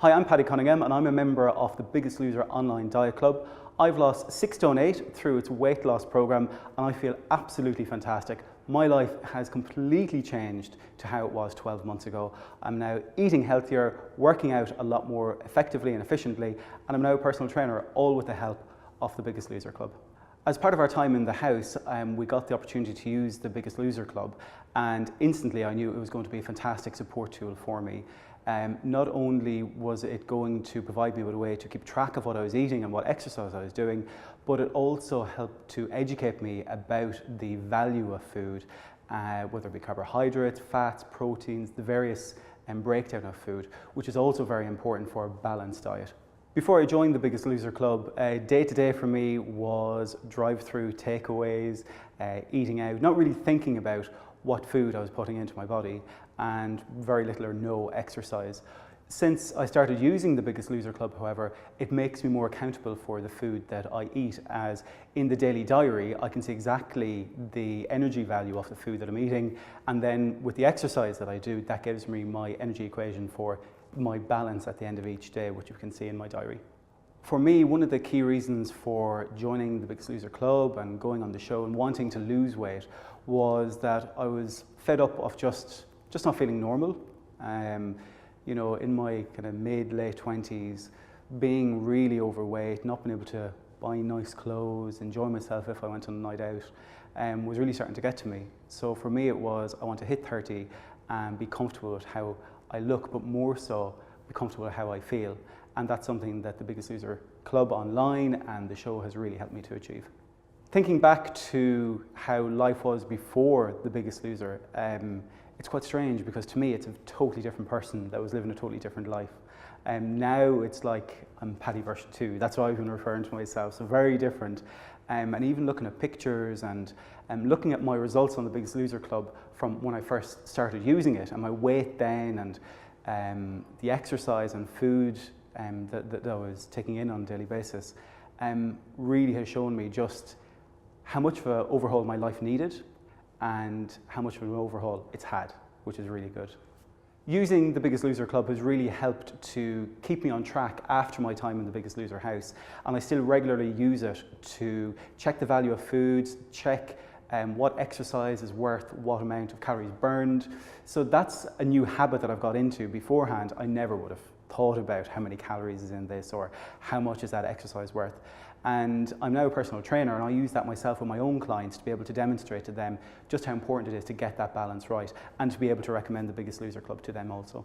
Hi, I'm Paddy Cunningham and I'm a member of the Biggest Loser online diet club. I've lost 6 stone 8 through its weight loss program and I feel absolutely fantastic. My life has completely changed to how it was 12 months ago. I'm now eating healthier, working out a lot more effectively and efficiently, and I'm now a personal trainer, all with the help of the Biggest Loser Club. As part of our time in the house, we got the opportunity to use the Biggest Loser Club, and instantly I knew it was going to be a fantastic support tool for me. Not only was it going to provide me with a way to keep track of what I was eating and what exercise I was doing, but it also helped to educate me about the value of food, whether it be carbohydrates, fats, proteins, the various breakdown of food, which is also very important for a balanced diet. Before I joined the Biggest Loser Club, day to day for me was drive-through takeaways, eating out, not really thinking about what food I was putting into my body, and very little or no exercise. Since I started using the Biggest Loser Club, however, it makes me more accountable for the food that I eat, as in the daily diary I can see exactly the energy value of the food that I'm eating, and then with the exercise that I do, that gives me my energy equation for my balance at the end of each day, which you can see in my diary. For me, one of the key reasons for joining the Biggest Loser Club and going on the show and wanting to lose weight was that I was fed up of just not feeling normal. You know, in my kind of mid-late 20s, being really overweight, not being able to buy nice clothes, enjoy myself if I went on a night out, was really starting to get to me. So for me it was, I want to hit 30 and be comfortable with how I look, but more so be comfortable with how I feel. And that's something that the Biggest Loser Club online and the show has really helped me to achieve. Thinking back to how life was before the Biggest Loser, it's quite strange because to me it's a totally different person that was living a totally different life. Now it's like I'm Paddy version 2, that's what I've been referring to myself, so very different. And even looking at pictures and looking at my results on the Biggest Loser Club from when I first started using it, and my weight then, and the exercise and food that I was taking in on a daily basis, really has shown me just how much of an overhaul my life needed and how much of an overhaul it's had, which is really good. Using the Biggest Loser Club has really helped to keep me on track after my time in the Biggest Loser house, and I still regularly use it to check the value of foods, check what exercise is worth what amount of calories burned. So that's a new habit that I've got into. Beforehand, I never would have thought about how many calories is in this or how much is that exercise worth. And I'm now a personal trainer and I use that myself with my own clients to be able to demonstrate to them just how important it is to get that balance right and to be able to recommend the Biggest Loser Club to them also.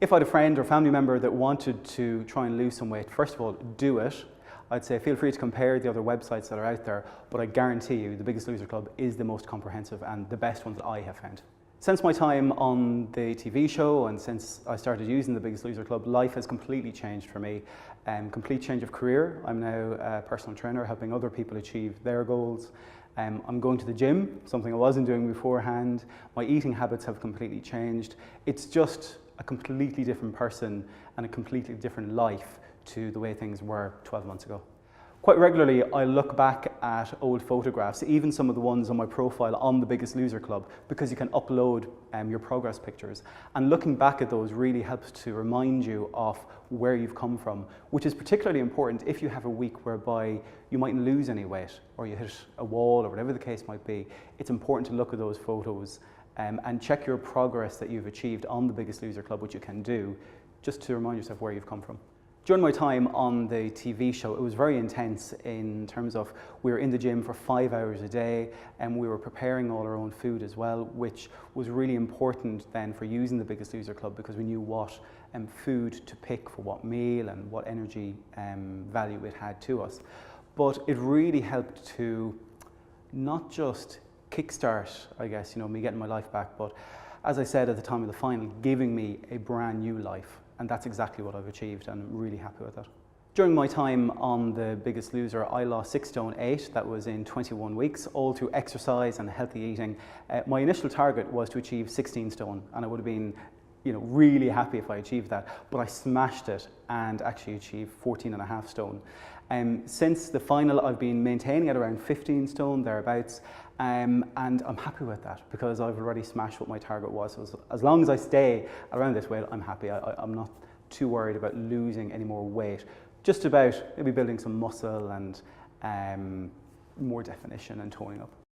If I had a friend or family member that wanted to try and lose some weight, first of all, do it. I'd say feel free to compare the other websites that are out there, but I guarantee you the Biggest Loser Club is the most comprehensive and the best one that I have found. Since my time on the TV show and since I started using the Biggest Loser Club, life has completely changed for me. Complete change of career. I'm now a personal trainer helping other people achieve their goals. I'm going to the gym, something I wasn't doing beforehand. My eating habits have completely changed. It's just a completely different person and a completely different life to the way things were 12 months ago. Quite regularly, I look back at old photographs, even some of the ones on my profile on the Biggest Loser Club, because you can upload your progress pictures. And looking back at those really helps to remind you of where you've come from, which is particularly important if you have a week whereby you mightn't lose any weight or you hit a wall or whatever the case might be. It's important to look at those photos and check your progress that you've achieved on the Biggest Loser Club, which you can do, just to remind yourself where you've come from. During my time on the TV show, it was very intense in terms of we were in the gym for 5 hours a day and we were preparing all our own food as well, which was really important then for using the Biggest Loser Club because we knew what food to pick for what meal and what energy value it had to us. But it really helped to not just kickstart, I guess, you know, me getting my life back, but as I said at the time of the final, giving me a brand new life. And that's exactly what I've achieved and I'm really happy with it. During my time on the Biggest Loser, I lost 6 stone 8, that was in 21 weeks, all through exercise and healthy eating. My initial target was to achieve 16 stone and I would have been really happy if I achieved that, but I smashed it and actually achieved 14.5 stone. Since the final, I've been maintaining at around 15 stone, thereabouts, and I'm happy with that because I've already smashed what my target was. So as long as I stay around this weight, I'm happy. I'm not too worried about losing any more weight, just about maybe building some muscle and more definition and toning up.